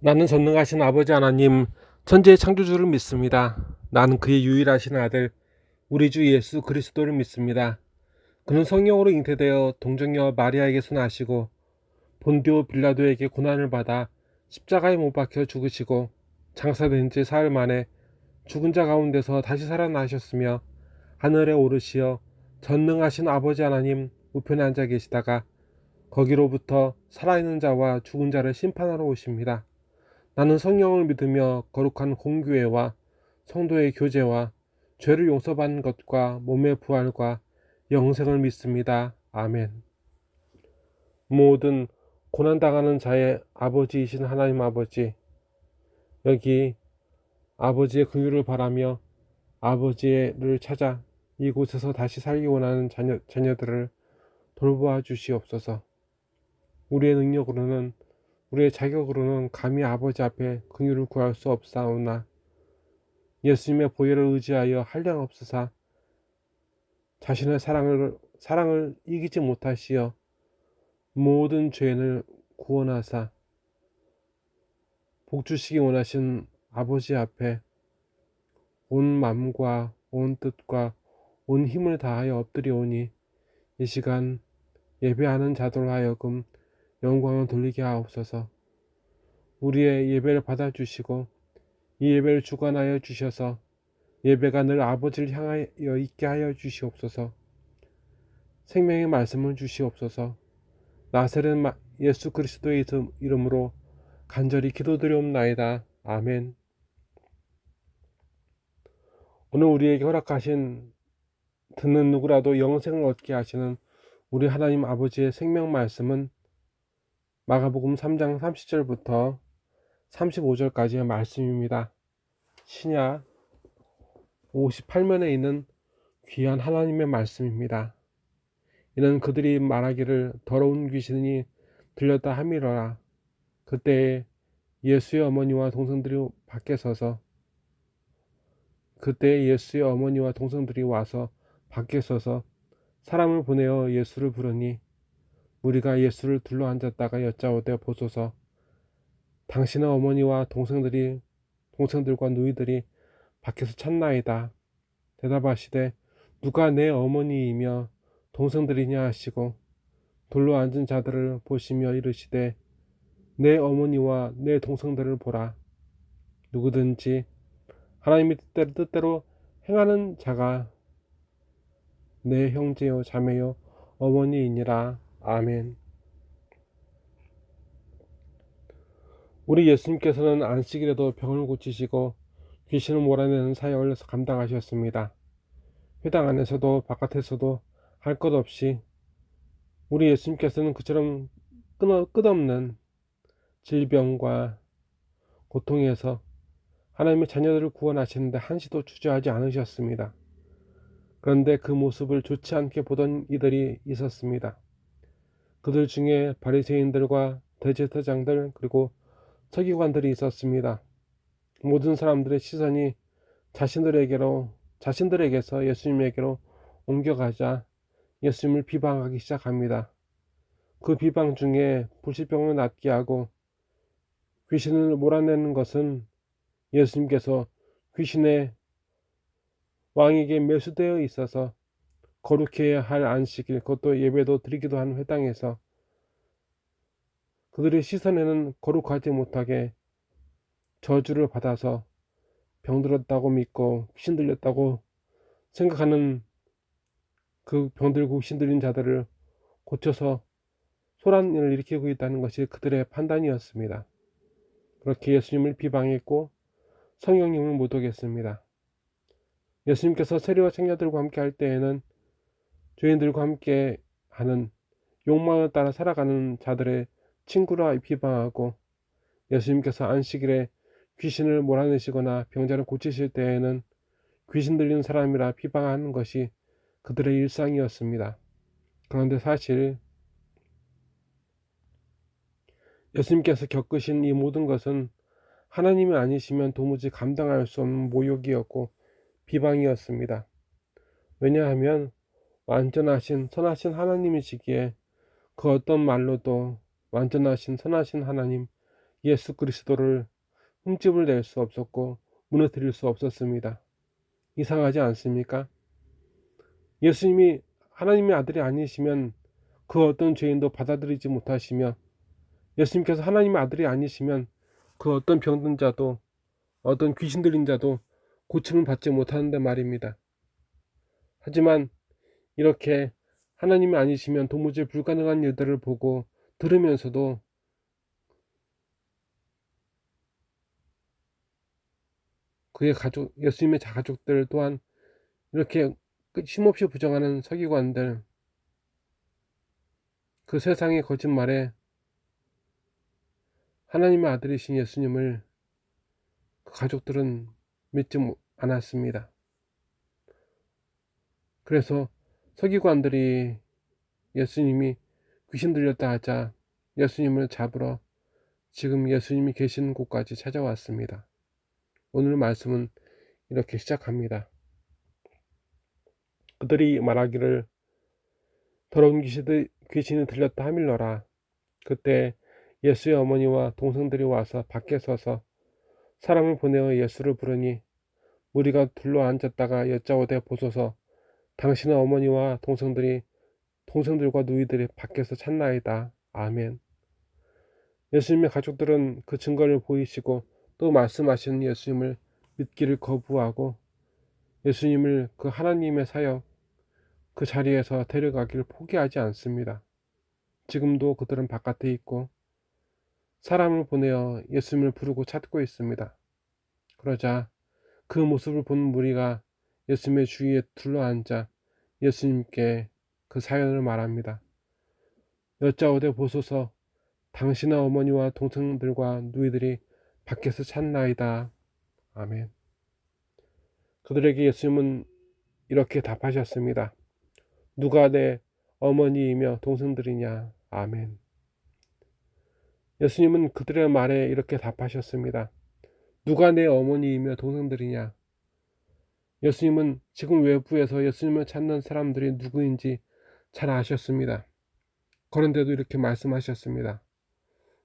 나는 전능하신 아버지 하나님, 천지의 창조주를 믿습니다. 나는 그의 유일하신 아들, 우리 주 예수 그리스도를 믿습니다. 그는 성령으로 잉태되어 동정녀 마리아에게서 나시고 본디오 빌라도에게 고난을 받아 십자가에 못 박혀 죽으시고 장사된 지 사흘 만에 죽은 자 가운데서 다시 살아나셨으며 하늘에 오르시어 전능하신 아버지 하나님 우편에 앉아 계시다가 거기로부터 살아있는 자와 죽은 자를 심판하러 오십니다. 나는 성령을 믿으며 거룩한 공교회와 성도의 교제와 죄를 용서받는 것과 몸의 부활과 영생을 믿습니다. 아멘. 모든 고난당하는 자의 아버지이신 하나님 아버지, 여기 아버지의 긍휼을 바라며 아버지를 찾아 이곳에서 다시 살기 원하는 자녀들을 돌보아 주시옵소서. 우리의 능력으로는, 우리의 자격으로는 감히 아버지 앞에 긍휼을 구할 수 없사오나 예수님의 보혈을 의지하여 한량없으사 자신의 사랑을 이기지 못하시어 모든 죄인을 구원하사 복주시기 원하신 아버지 앞에 온 마음과 온 뜻과 온 힘을 다하여 엎드려오니 이 시간 예배하는 자들 하여금 영광을 돌리게 하옵소서. 우리의 예배를 받아주시고 이 예배를 주관하여 주셔서 예배가 늘 아버지를 향하여 있게 하여 주시옵소서. 생명의 말씀을 주시옵소서. 나사렛 예수 그리스도의 이름으로 간절히 기도드리옵나이다. 아멘. 오늘 우리에게 허락하신 듣는 누구라도 영생을 얻게 하시는 우리 하나님 아버지의 생명 말씀은 마가복음 3장 30절부터 35절까지의 말씀입니다. 신약 58면에 있는 귀한 하나님의 말씀입니다. 이는 그들이 말하기를 더러운 귀신이 들렸다 함이러라. 그때에 예수의 어머니와 동생들이 와서 밖에 서서 사람을 보내어 예수를 부르니 무리가 예수를 둘러앉았다가 여짜오되 보소서, 당신의 어머니와 동생들과 누이들이 밖에서 찾나이다. 대답하시되 누가 내 어머니이며 동생들이냐 하시고 돌로 앉은 자들을 보시며 이르시되 내 어머니와 내 동생들을 보라. 누구든지 하나님의 뜻대로 행하는 자가 내 형제요 자매요 어머니이니라. 아멘. 우리 예수님께서는 안식일에도 병을 고치시고 귀신을 몰아내는 사역을 감당하셨습니다. 회당 안에서도 바깥에서도 할 것 없이 우리 예수님께서는 그처럼 끝없는 질병과 고통에서 하나님의 자녀들을 구원하시는데 한시도 주저하지 않으셨습니다. 그런데 그 모습을 좋지 않게 보던 이들이 있었습니다. 그들 중에 바리새인들과 대제사장들 그리고 서기관들이 있었습니다. 모든 사람들의 시선이 자신들에게서 예수님에게로 옮겨가자 예수님을 비방하기 시작합니다. 그 비방 중에 불치병을 낫게 하고 귀신을 몰아내는 것은 예수님께서 귀신의 왕에게 매수되어 있어서 거룩해야 할 안식일, 그것도 예배도 드리기도 한 회당에서 그들의 시선에는 거룩하지 못하게 저주를 받아서 병들었다고 믿고 귀신 들렸다고 생각하는 그 병들고 귀신 들린 자들을 고쳐서 소란을 일으키고 있다는 것이 그들의 판단이었습니다. 그렇게 예수님을 비방했고 성령님을 모독했습니다. 예수님께서 세리와 청년들과 함께 할 때에는 죄인들과 함께 하는 욕망을 따라 살아가는 자들의 친구라 비방하고 예수님께서 안식일에 귀신을 몰아내시거나 병자를 고치실 때에는 귀신 들린 사람이라 비방하는 것이 그들의 일상이었습니다. 그런데 사실 예수님께서 겪으신 이 모든 것은 하나님이 아니시면 도무지 감당할 수 없는 모욕이었고 비방이었습니다. 왜냐하면 완전하신 선하신 하나님이시기에 그 어떤 말로도 완전하신 선하신 하나님, 예수 그리스도를 흠집을 낼 수 없었고 무너뜨릴 수 없었습니다. 이상하지 않습니까? 예수님이 하나님의 아들이 아니시면 그 어떤 죄인도 받아들이지 못하시며, 예수님께서 하나님의 아들이 아니시면 그 어떤 병든 자도, 어떤 귀신 들린 자도 고침을 받지 못하는데 말입니다. 하지만 이렇게 하나님이 아니시면 도무지 불가능한 일들을 보고 들으면서도 그의 가족, 예수님의 가족들 또한 이렇게 쉼없이 부정하는 서기관들, 그 세상의 거짓말에 하나님의 아들이신 예수님을 그 가족들은 믿지 않았습니다. 그래서 서기관들이 예수님이 귀신 들렸다 하자 예수님을 잡으러 지금 예수님이 계신 곳까지 찾아왔습니다. 오늘 말씀은 이렇게 시작합니다. 그들이 말하기를 더러운 귀신이 들렸다 하밀러라. 그때 예수의 어머니와 동생들이 와서 밖에 서서 사람을 보내어 예수를 부르니 무리가 둘러 앉았다가 여짜오되 보소서, 당신의 어머니와 동생들과 누이들이 밖에서 찾나이다. 아멘. 예수님의 가족들은 그 증거를 보이시고 또 말씀하신 예수님을 믿기를 거부하고 예수님을 그 하나님의 사역, 그 자리에서 데려가기를 포기하지 않습니다. 지금도 그들은 바깥에 있고 사람을 보내어 예수님을 부르고 찾고 있습니다. 그러자 그 모습을 본 무리가 예수님의 주위에 둘러앉아 예수님께 그 사연을 말합니다. 여짜오되 보소서, 당신의 어머니와 동생들과 누이들이 밖에서 찾나이다. 아멘. 그들에게 예수님은 이렇게 답하셨습니다. 누가 내 어머니이며 동생들이냐? 아멘. 예수님은 그들의 말에 이렇게 답하셨습니다. 누가 내 어머니이며 동생들이냐? 예수님은 지금 외부에서 예수님을 찾는 사람들이 누구인지 잘 아셨습니다. 그런데도 이렇게 말씀하셨습니다.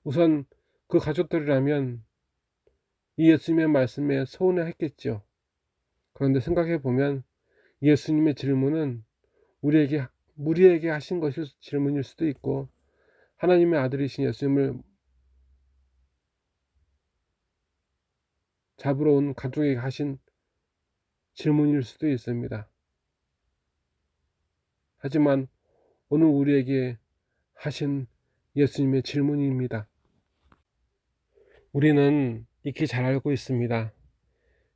우선 그 가족들이라면 이 예수님의 말씀에 서운해했겠죠. 그런데 생각해 보면 예수님의 질문은 우리에게 하신 것일 질문일 수도 있고 하나님의 아들이신 예수님을 잡으러 온 가족에게 하신 질문일 수도 있습니다. 하지만 오늘 우리에게 하신 예수님의 질문입니다. 우리는 익히 잘 알고 있습니다.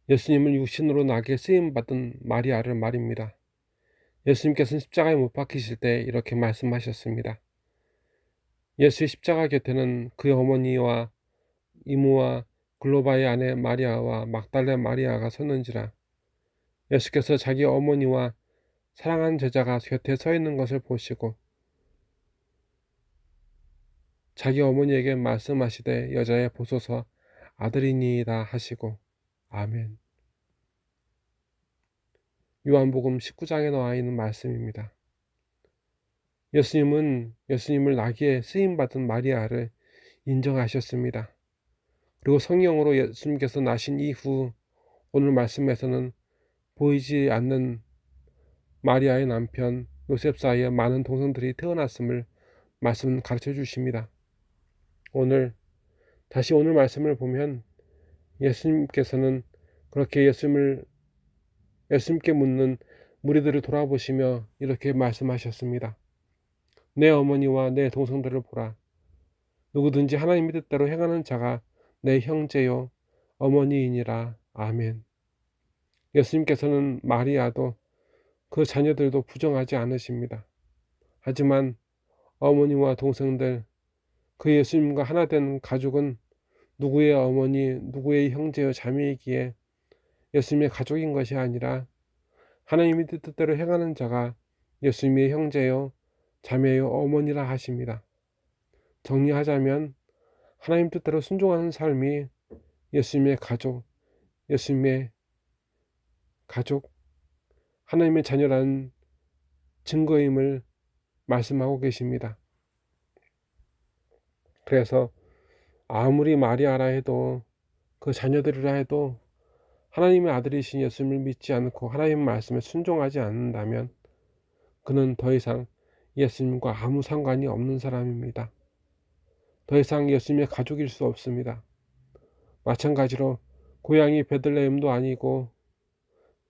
예수님을 육신으로 나게 쓰임받은 마리아를 말입니다. 예수님께서는 십자가에 못 박히실 때 이렇게 말씀하셨습니다. 예수의 십자가 곁에는 그의 어머니와 이모와 글로바의 아내 마리아와 막달레 마리아가 섰는지라. 예수께서 자기 어머니와 사랑하는 제자가 곁에 서 있는 것을 보시고 자기 어머니에게 말씀하시되 여자의 보소서, 아들이니이다 하시고 아멘. 요한복음 19장에 나와 있는 말씀입니다. 예수님은 예수님을 나기에 쓰임받은 마리아를 인정하셨습니다. 그리고 성령으로 예수님께서 나신 이후 오늘 말씀에서는 보이지 않는 마리아의 남편 요셉 사이에 많은 동생들이 태어났음을 말씀 가르쳐 주십니다. 오늘 다시 오늘 말씀을 보면 예수님께서는 그렇게 예수님께 묻는 무리들을 돌아보시며 이렇게 말씀하셨습니다. 내 어머니와 내 동생들을 보라. 누구든지 하나님의 뜻대로 행하는 자가 내 형제요 어머니이니라. 아멘. 예수님께서는 마리아도 그 자녀들도 부정하지 않으십니다. 하지만 어머니와 동생들, 그 예수님과 하나 된 가족은 누구의 어머니, 누구의 형제요 자매이기에 예수님의 가족인 것이 아니라 하나님의 뜻대로 행하는 자가 예수님의 형제요 자매요 어머니라 하십니다. 정리하자면 하나님 뜻대로 순종하는 삶이 예수님의 가족, 하나님의 자녀라는 증거임을 말씀하고 계십니다. 그래서 아무리 마리아라 해도 그 자녀들이라 해도 하나님의 아들이신 예수님을 믿지 않고 하나님의 말씀에 순종하지 않는다면 그는 더 이상 예수님과 아무 상관이 없는 사람입니다. 더 이상 예수님의 가족일 수 없습니다. 마찬가지로 고향이 베들레헴도 아니고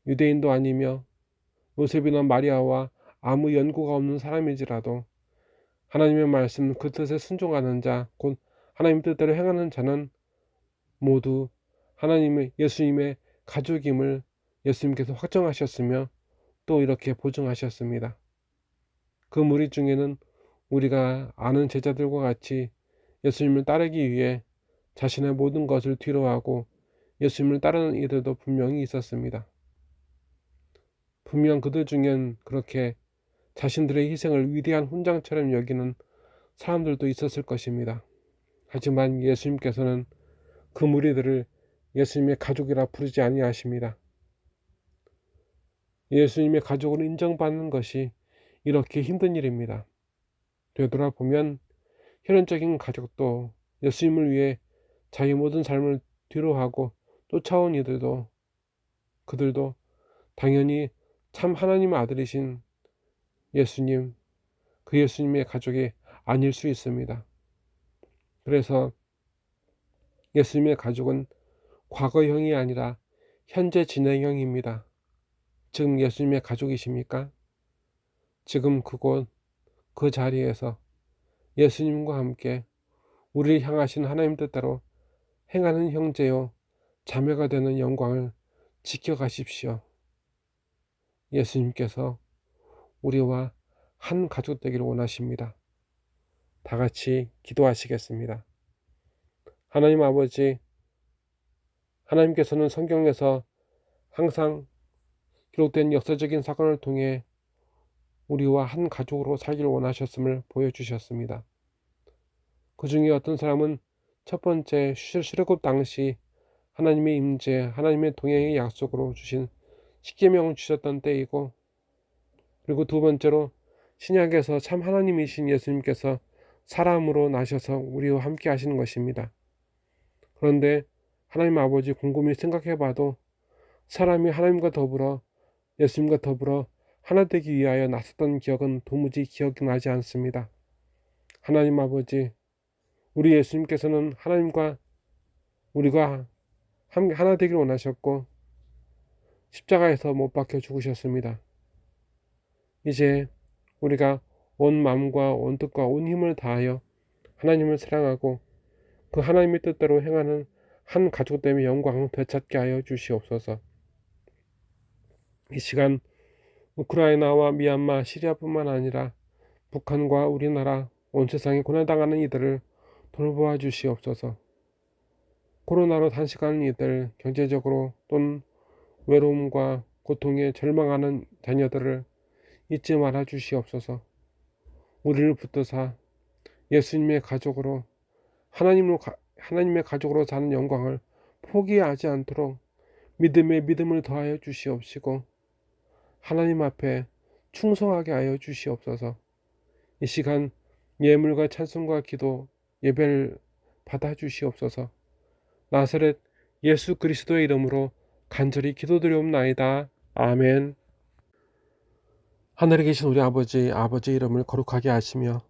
유대인도 아니며 요셉이나 마리아와 아무 연고가 없는 사람이지라도 하나님의 말씀 그 뜻에 순종하는 자, 곧 하나님 뜻대로 행하는 자는 모두 하나님의 예수님의 가족임을 예수님께서 확정하셨으며 또 이렇게 보증하셨습니다. 그 무리 중에는 우리가 아는 제자들과 같이 예수님을 따르기 위해 자신의 모든 것을 뒤로하고 예수님을 따르는 이들도 분명히 있었습니다. 분명 그들 중엔 그렇게 자신들의 희생을 위대한 훈장처럼 여기는 사람들도 있었을 것입니다. 하지만 예수님께서는 그 무리들을 예수님의 가족이라 부르지 아니하십니다. 예수님의 가족으로 인정받는 것이 이렇게 힘든 일입니다. 되돌아보면 혈연적인 가족도 예수님을 위해 자기 모든 삶을 뒤로하고 쫓아온 이들도 그들도 당연히 참 하나님의 아들이신 예수님, 그 예수님의 가족이 아닐 수 있습니다. 그래서 예수님의 가족은 과거형이 아니라 현재 진행형입니다. 지금 예수님의 가족이십니까? 지금 그곳 그 자리에서 예수님과 함께 우리를 향하신 하나님 뜻대로 행하는 형제요 자매가 되는 영광을 지켜가십시오. 예수님께서 우리와 한 가족 되기를 원하십니다. 다 같이 기도하시겠습니다. 하나님 아버지, 하나님께서는 성경에서 항상 기록된 역사적인 사건을 통해 우리와 한 가족으로 살기를 원하셨음을 보여주셨습니다. 그 중에 어떤 사람은 첫 번째 출애굽 당시 하나님의 임재, 하나님의 동행의 약속으로 주신 십계명을 주셨던 때이고, 그리고 두 번째로 신약에서 참 하나님이신 예수님께서 사람으로 나셔서 우리와 함께 하시는 것입니다. 그런데 하나님 아버지 곰곰이 생각해봐도 사람이 하나님과 더불어 예수님과 더불어 하나 되기 위하여 나섰던 기억은 도무지 기억이 나지 않습니다. 하나님 아버지, 우리 예수님께서는 하나님과 우리가 하나 되기를 원하셨고 십자가에서 못 박혀 죽으셨습니다. 이제 우리가 온 마음과 온 뜻과 온 힘을 다하여 하나님을 사랑하고 그 하나님의 뜻대로 행하는 한 가족됨의 영광을 되찾게 하여 주시옵소서. 이 시간 우크라이나와 미얀마, 시리아뿐만 아니라 북한과 우리나라, 온 세상에 고난당하는 이들을 돌보아 주시옵소서. 코로나로 단식하는 이들, 경제적으로 또는 외로움과 고통에 절망하는 자녀들을 잊지 말아 주시옵소서. 우리를 붙드사 예수님의 가족으로 하나님의 가족으로 사는 영광을 포기하지 않도록 믿음에 믿음을 더하여 주시옵시고 하나님 앞에 충성하게 하여 주시옵소서. 이 시간 예물과 찬송과 기도 예배를 받아 주시옵소서. 나사렛 예수 그리스도의 이름으로 간절히 기도드리옵나이다. 아멘. 하늘에 계신 우리 아버지, 아버지의 이름을 거룩하게 하시며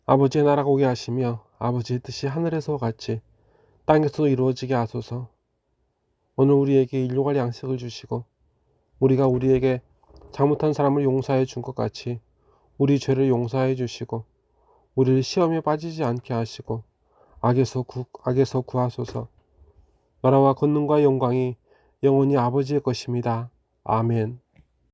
아버지의 나라가 오게 하시며 아버지의 뜻이 하늘에서 같이 땅에서도 이루어지게 하소서. 오늘 우리에게 일용할 양식을 주시고 우리가 우리에게 잘못한 사람을 용서해 준 것 같이 우리 죄를 용서해 주시고 우리를 시험에 빠지지 않게 하시고 악에서 구하소서. 나라와 권능과 영광이 영원히 아버지의 것입니다. 아멘.